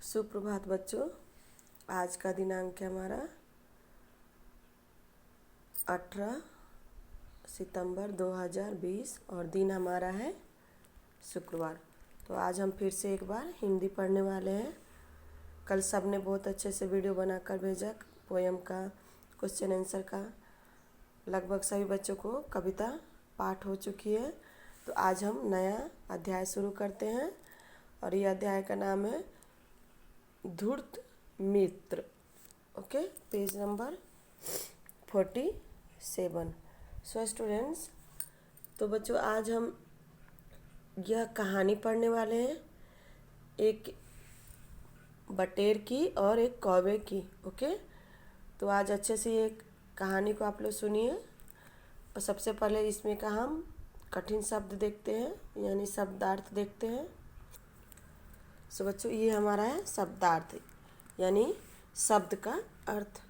सुप्रभात बच्चों। आज का दिनांक है हमारा 18 सितंबर 2020 और दिन हमारा है शुक्रवार। तो आज हम फिर से एक बार हिंदी पढ़ने वाले हैं। कल सब ने बहुत अच्छे से वीडियो बनाकर भेजा पोयम का, क्वेश्चन आंसर का। लगभग सभी बच्चों को कविता पाठ हो चुकी है। तो आज हम नया अध्याय शुरू करते हैं और ये अध्याय का नाम है धूर्त मित्र। Okay, page number 47। So students, तो बच्चों आज हम यह कहानी पढ़ने वाले हैं, एक बटेर की और एक कौवे की। ओके, तो आज अच्छे से ये कहानी को आप लोग सुनिए। और सबसे पहले इसमें का हम कठिन शब्द देखते हैं, यानी शब्दार्थ देखते हैं। सो बच्चों, ये हमारा है शब्दार्थ, यानी शब्द का अर्थ।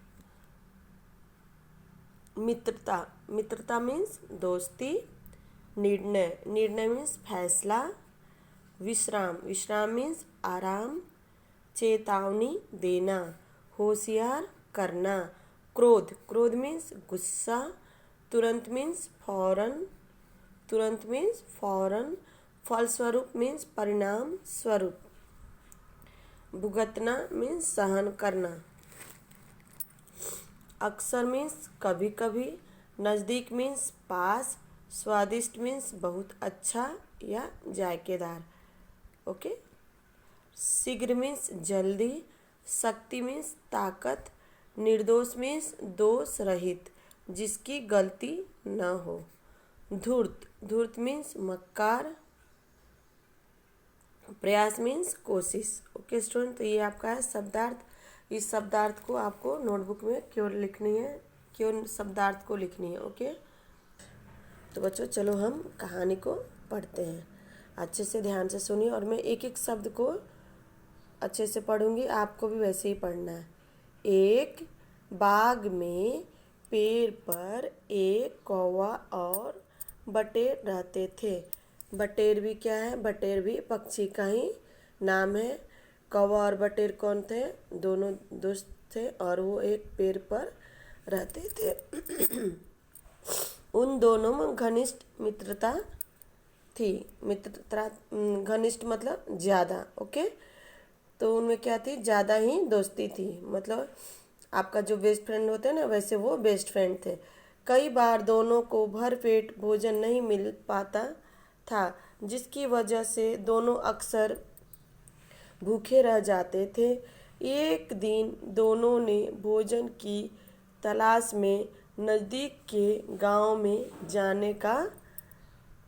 मित्रता, मित्रता मीन्स दोस्ती। निर्णय, निर्णय मीन्स फैसला। विश्राम, विश्राम मीन्स आराम। चेतावनी देना, होशियार करना। क्रोध, क्रोध मीन्स गुस्सा। तुरंत मीन्स फौरन, तुरंत मीन्स फौरन। फलस्वरूप मीन्स परिणाम स्वरूप। भुगतना मीन्स सहन करना। अक्सर मीन्स कभी कभी। नज़दीक मीन्स पास। स्वादिष्ट मीन्स बहुत अच्छा या जायकेदार। ओके, शीघ्र मीन्स जल्दी। शक्ति मीन्स ताकत। निर्दोष मीन्स दोष रहित, जिसकी गलती न हो। धूर्त, धूर्त मीन्स मक्कार। प्रयास मीन्स कोशिश। ओके स्टूडेंट, तो ये आपका है शब्दार्थ। इस शब्दार्थ को आपको नोटबुक में क्यों लिखनी है, क्यों शब्दार्थ को लिखनी है। ओके, तो बच्चों चलो हम कहानी को पढ़ते हैं। अच्छे से ध्यान से सुनिए और मैं एक एक शब्द को अच्छे से पढ़ूंगी, आपको भी वैसे ही पढ़ना है। एक बाग में पेड़ पर एक कौवा और बटेर रहते थे। बटेर भी क्या है? बटेर भी पक्षी का ही नाम है। कौवा और बटेर कौन थे? दोनों दोस्त थे और वो एक पेड़ पर रहते थे। उन दोनों में घनिष्ठ मित्रता थी। मित्रता घनिष्ठ मतलब ज़्यादा। ओके, तो उनमें क्या थी? ज़्यादा ही दोस्ती थी। मतलब आपका जो बेस्ट फ्रेंड होते हैं ना, वैसे वो बेस्ट फ्रेंड थे। कई बार दोनों को भरपेट भोजन नहीं मिल पाता था, जिसकी वजह से दोनों अक्सर भूखे रह जाते थे। एक दिन दोनों ने भोजन की तलाश में नज़दीक के गांव में जाने का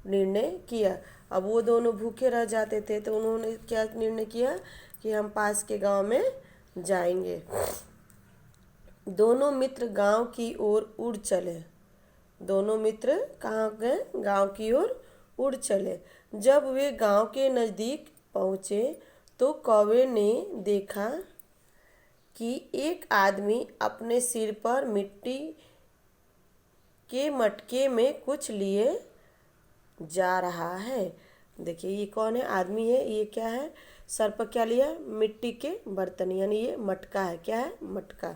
निर्णय किया। अब वो दोनों भूखे रह जाते थे, तो उन्होंने क्या निर्णय किया कि हम पास के गांव में जाएंगे। दोनों मित्र गांव की ओर उड़ चले। दोनों मित्र कहाँ गए? गांव की ओर उड़ चले। जब वे गांव के नज़दीक पहुँचे तो कौवे ने देखा कि एक आदमी अपने सिर पर मिट्टी के मटके में कुछ लिए जा रहा है। देखिए ये कौन है? आदमी है। ये क्या है? सर पर क्या लिया? मिट्टी के बर्तन, यानी ये मटका है। क्या है? मटका।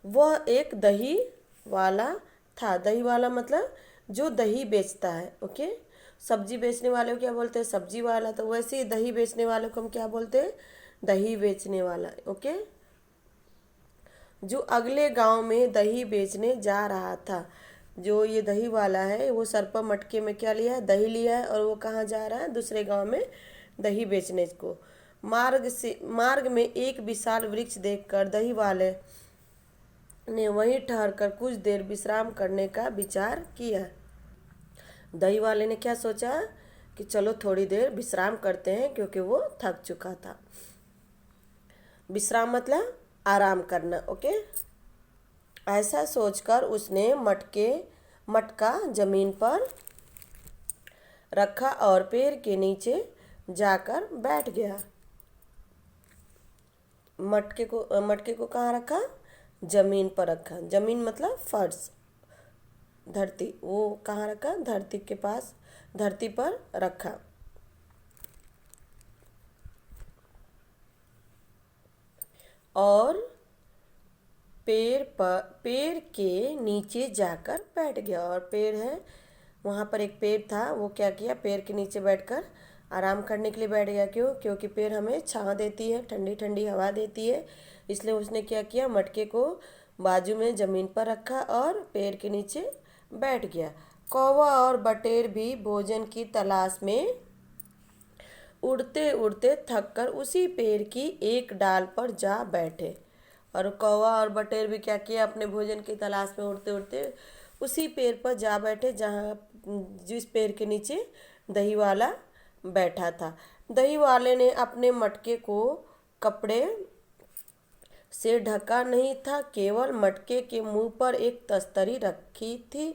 वह एक दही वाला था। दही वाला मतलब जो दही बेचता है। ओके, सब्जी बेचने वाले को क्या बोलते हैं? सब्जी वाला। तो वैसे ही दही बेचने वाले को हम क्या बोलते हैं? दही बेचने वाला। ओके, जो अगले गांव में दही बेचने जा रहा था। जो ये दही वाला है, वो सर पर मटके में क्या लिया है? दही लिया है। और वो कहाँ जा रहा है? दूसरे गांव में दही बेचने को। मार्ग में एक विशाल वृक्ष देखकर दही वाले ने वहीं ठहरकर कुछ देर विश्राम करने का विचार किया। दही वाले ने क्या सोचा कि चलो थोड़ी देर विश्राम करते हैं, क्योंकि वो थक चुका था। विश्राम मतलब आराम करना। ओके, ऐसा सोचकर उसने मटका जमीन पर रखा और पेड़ के नीचे जाकर बैठ गया। मटके को कहाँ रखा? जमीन पर रखा। जमीन मतलब फर्श, धरती। वो कहाँ रखा? धरती के पास, धरती पर रखा। और पेड़ के नीचे जाकर बैठ गया। और पेड़ है, वहाँ पर एक पेड़ था, वो क्या किया, पेड़ के नीचे बैठकर आराम करने के लिए बैठ गया। क्यों? क्योंकि पेड़ हमें छाँव देती है, ठंडी ठंडी हवा देती है। इसलिए उसने क्या किया, मटके को बाजू में ज़मीन पर रखा और पेड़ के नीचे बैठ गया। कौवा और बटेर भी भोजन की तलाश में उड़ते उड़ते थककर उसी पेड़ की एक डाल पर जा बैठे। और कौवा और बटेर भी क्या किया, अपने भोजन की तलाश में उड़ते उड़ते उसी पेड़ पर जा बैठे जहाँ जिस पेड़ के नीचे दही वाला बैठा था। दही वाले ने अपने मटके को कपड़े से ढका नहीं था, केवल मटके के मुंह पर एक तस्तरी रखी थी।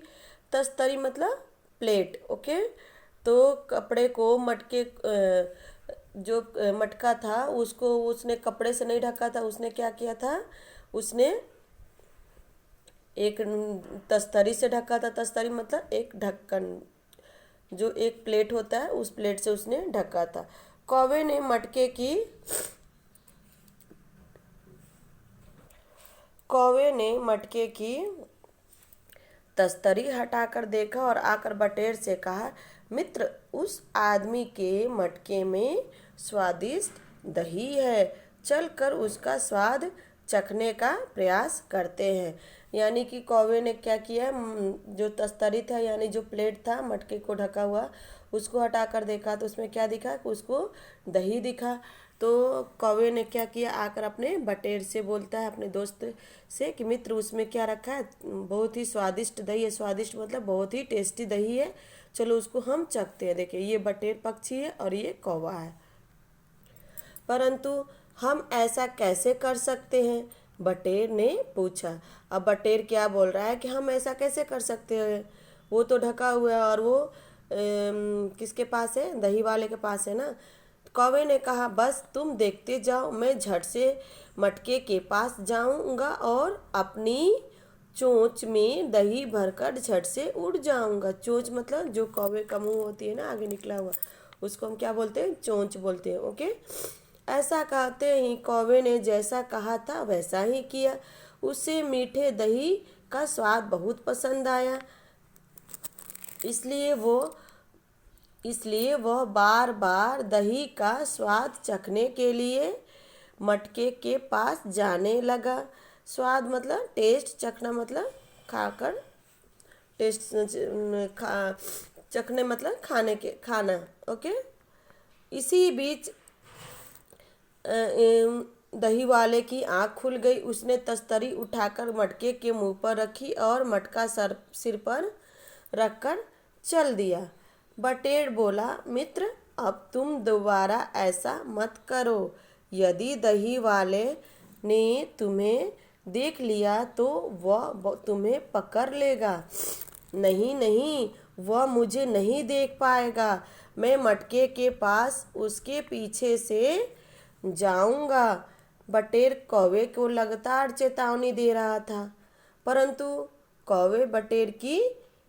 तस्तरी मतलब प्लेट। ओके, तो कपड़े को मटके जो मटका था उसको उसने कपड़े से नहीं ढका था, उसने क्या किया था, उसने एक तस्तरी से ढका था। तस्तरी मतलब एक ढक्कन, जो एक प्लेट होता है उस प्लेट से उसने ढका था। कौवे ने मटके की तस्तरी हटाकर देखा और आकर बटेर से कहा, मित्र, उस आदमी के मटके में स्वादिष्ट दही है, चल कर उसका स्वाद चखने का प्रयास करते हैं। यानी कि कौवे ने क्या किया, जो तस्तरी था यानी जो प्लेट था मटके को ढका हुआ, उसको हटाकर देखा तो उसमें क्या दिखा, कि उसको दही दिखा। तो कौवे ने क्या किया, आकर अपने बटेर से बोलता है, अपने दोस्त से, कि मित्र, उसमें क्या रखा है, बहुत ही स्वादिष्ट दही है। स्वादिष्ट मतलब बहुत ही टेस्टी दही है, चलो उसको हम चखते हैं। देखिए, ये बटेर पक्षी है और ये कौवा है। परंतु हम ऐसा कैसे कर सकते हैं, बटेर ने पूछा। अब बटेर क्या बोल रहा है कि हम ऐसा कैसे कर सकते हैं, वो तो ढका हुआ है और वो किसके पास है, दही वाले के पास है ना। कौवे ने कहा, बस तुम देखते जाओ, मैं झट से मटके के पास जाऊंगा और अपनी चोंच में दही भरकर झट से उड़ जाऊंगा। चोंच मतलब जो कौवे का मुंह होती है ना, आगे निकला हुआ, उसको हम क्या बोलते हैं, चोंच बोलते हैं। ओके, ऐसा कहते ही कौवे ने जैसा कहा था वैसा ही किया। उसे मीठे दही का स्वाद बहुत पसंद आया, इसलिए वह बार बार दही का स्वाद चखने के लिए मटके के पास जाने लगा। स्वाद मतलब टेस्ट, चखना मतलब खाकर, टेस्ट चखने मतलब खाना। ओके, इसी बीच दही वाले की आंख खुल गई। उसने तस्तरी उठाकर मटके के मुंह पर रखी और मटका सिर पर रखकर चल दिया। बटेर बोला, मित्र, अब तुम दोबारा ऐसा मत करो। यदि दही वाले ने तुम्हें देख लिया तो वह तुम्हें पकड़ लेगा। नहीं नहीं, वह मुझे नहीं देख पाएगा। मैं मटके के पास उसके पीछे से जाऊंगा। बटेर कौवे को लगातार चेतावनी दे रहा था, परंतु कौवे बटेर की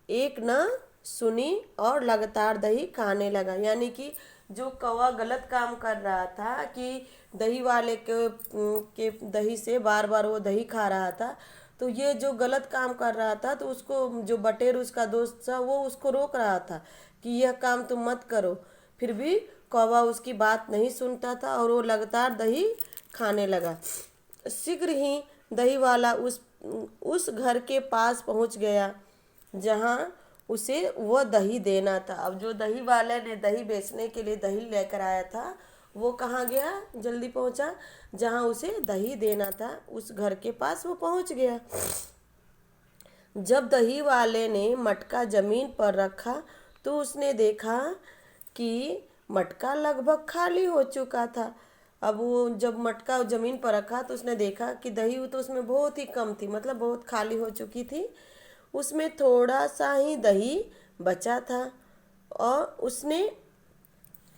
एक न सुनी और लगातार दही खाने लगा। यानी कि जो कौवा गलत काम कर रहा था कि दही वाले के दही से बार बार वो दही खा रहा था, तो ये जो गलत काम कर रहा था तो उसको जो बटेर उसका दोस्त था वो उसको रोक रहा था कि यह काम तुम मत करो। फिर भी कौवा उसकी बात नहीं सुनता था और वो लगातार दही खाने लगा। शीघ्र ही दही वाला उस घर के पास पहुंच गया जहां उसे वह दही देना था। अब जो दही वाले ने दही बेचने के लिए दही लेकर आया था वो कहाँ गया, जल्दी पहुंचा जहां उसे दही देना था, उस घर के पास वो पहुंच गया। जब दही वाले ने मटका जमीन पर रखा तो उसने देखा कि मटका लगभग खाली हो चुका था। अब वो जब मटका जमीन पर रखा तो उसने देखा कि दही तो उसमें बहुत ही कम थी, मतलब बहुत खाली हो चुकी थी। उसमें थोड़ा सा ही दही बचा था और उसने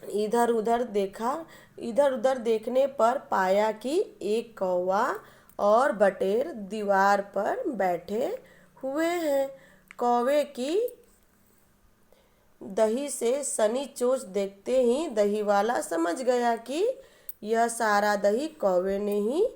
इधर उधर देखा। इधर उधर देखने पर पाया कि एक कौवा और बटेर दीवार पर बैठे हुए हैं। कौवे की दही से सनी चोंच देखते ही दही वाला समझ गया कि यह सारा दही कौवे ने ही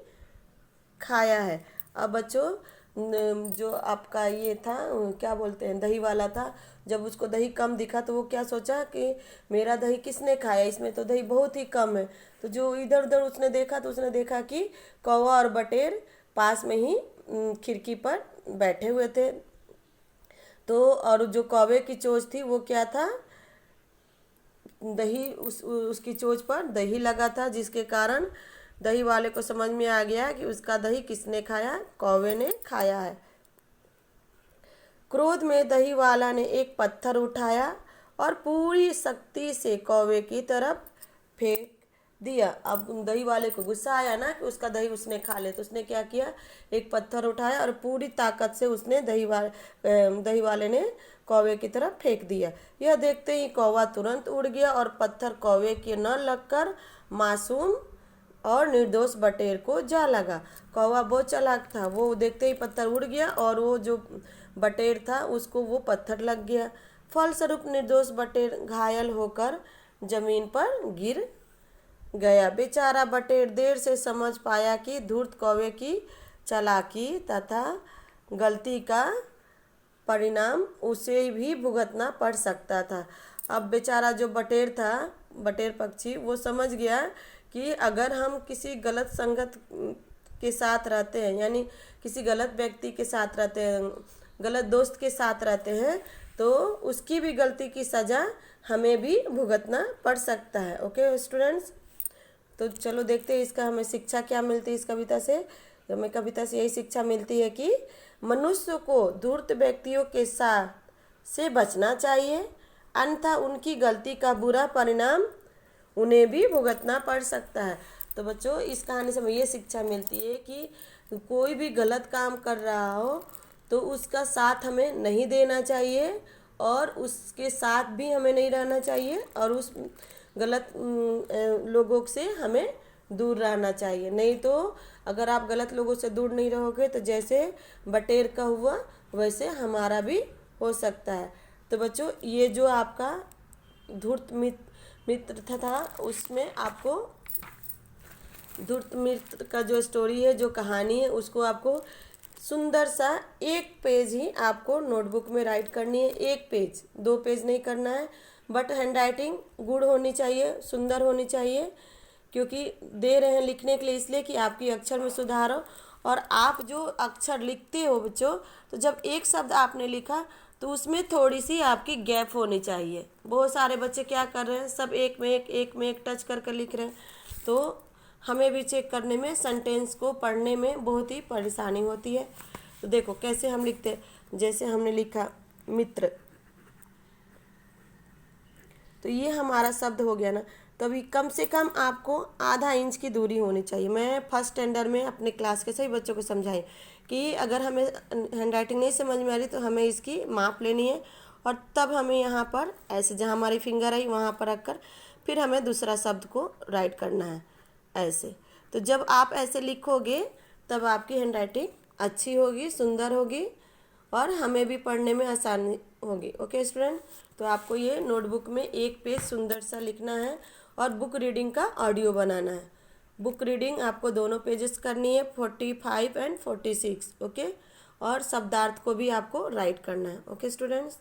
खाया है। अब बच्चों जो आपका ये था क्या बोलते हैं दही वाला था, जब उसको दही कम दिखा तो वो क्या सोचा कि मेरा दही किसने खाया, इसमें तो दही बहुत ही कम है। तो जो इधर उधर उसने देखा तो उसने देखा कि कौवा और बटेर पास में ही खिड़की पर बैठे हुए थे। तो और जो कौवे की चोंच थी वो क्या था, दही उसकी चोंच पर दही लगा था, जिसके कारण दही वाले को समझ में आ गया कि उसका दही किसने खाया, कौवे ने खाया है। क्रोध में दही वाला ने एक पत्थर उठाया और पूरी शक्ति से कौवे की तरफ फेंक दिया। अब दही वाले को गुस्सा आया ना कि उसका दही उसने खा ले, तो उसने क्या किया, एक पत्थर उठाया और पूरी ताकत से उसने दही वाले ने कौवे की तरफ फेंक दिया। यह देखते ही कौवा तुरंत उड़ गया और पत्थर कौवे के न लगकर मासूम और निर्दोष बटेर को जा लगा। कौवा बहुत चालाक था, वो देखते ही पत्थर उड़ गया और वो जो बटेर था उसको वो पत्थर लग गया। फलस्वरूप निर्दोष बटेर घायल होकर जमीन पर गिर गया। बेचारा बटेर देर से समझ पाया कि धूर्त कौवे की चालाकी तथा गलती का परिणाम उसे भी भुगतना पड़ सकता था। अब बेचारा जो बटेर था, बटेर पक्षी, वो समझ गया कि अगर हम किसी गलत संगत के साथ रहते हैं, यानी किसी गलत व्यक्ति के साथ रहते हैं, गलत दोस्त के साथ रहते हैं, तो उसकी भी गलती की सज़ा हमें भी भुगतना पड़ सकता है। ओके स्टूडेंट्स, तो चलो देखते हैं इसका हमें शिक्षा क्या मिलती है इस कविता से। हमें कविता से यही शिक्षा मिलती है कि मनुष्य को धूर्त व्यक्तियों के साथ से बचना चाहिए, अन्यथा उनकी गलती का बुरा परिणाम उन्हें भी भुगतना पड़ सकता है। तो बच्चों इस कहानी से हमें ये शिक्षा मिलती है कि कोई भी गलत काम कर रहा हो तो उसका साथ हमें नहीं देना चाहिए और उसके साथ भी हमें नहीं रहना चाहिए और उस गलत लोगों से हमें दूर रहना चाहिए। नहीं तो अगर आप गलत लोगों से दूर नहीं रहोगे तो जैसे बटेर का हुआ वैसे हमारा भी हो सकता है। तो बच्चों ये जो आपका धूर्त मित्र था उसमें आपको धूर्त मित्र का जो स्टोरी है, जो कहानी है, उसको आपको सुंदर सा एक पेज ही आपको नोटबुक में राइट करनी है। एक पेज, 2 पेज नहीं करना है, बट हैंड राइटिंग गुड होनी चाहिए, सुंदर होनी चाहिए, क्योंकि दे रहे हैं लिखने के लिए इसलिए कि आपकी अक्षर में सुधार हो। और आप जो अक्षर लिखते हो बच्चों, तो जब एक शब्द आपने लिखा तो उसमें थोड़ी सी आपकी गैप होनी चाहिए। बहुत सारे बच्चे क्या कर रहे हैं, सब एक में एक टच करके लिख रहे हैं, तो हमें भी चेक करने में, सेंटेंस को पढ़ने में बहुत ही परेशानी होती है। तो देखो कैसे हम लिखते हैं, जैसे हमने लिखा मित्र, तो ये हमारा शब्द हो गया ना। तभी कम से कम आपको आधा इंच की दूरी होनी चाहिए। मैं फर्स्ट स्टैंडर्ड में अपने क्लास के सभी बच्चों को समझाई कि अगर हमें हैंड राइटिंग नहीं समझ में आ रही तो हमें इसकी माप लेनी है और तब हमें यहाँ पर ऐसे जहाँ हमारी फिंगर आई वहाँ पर रखकर फिर हमें दूसरा शब्द को राइट करना है ऐसे। तो जब आप ऐसे लिखोगे तब आपकी हैंड राइटिंग अच्छी होगी, सुंदर होगी और हमें भी पढ़ने में आसानी होगी। ओके स्टूडेंट, तो आपको ये नोटबुक में एक पेज सुंदर सा लिखना है और बुक रीडिंग का ऑडियो बनाना है। बुक रीडिंग आपको दोनों पेजेस करनी है, 45 एंड 46। ओके, और शब्दार्थ को भी आपको राइट करना है। Okay students.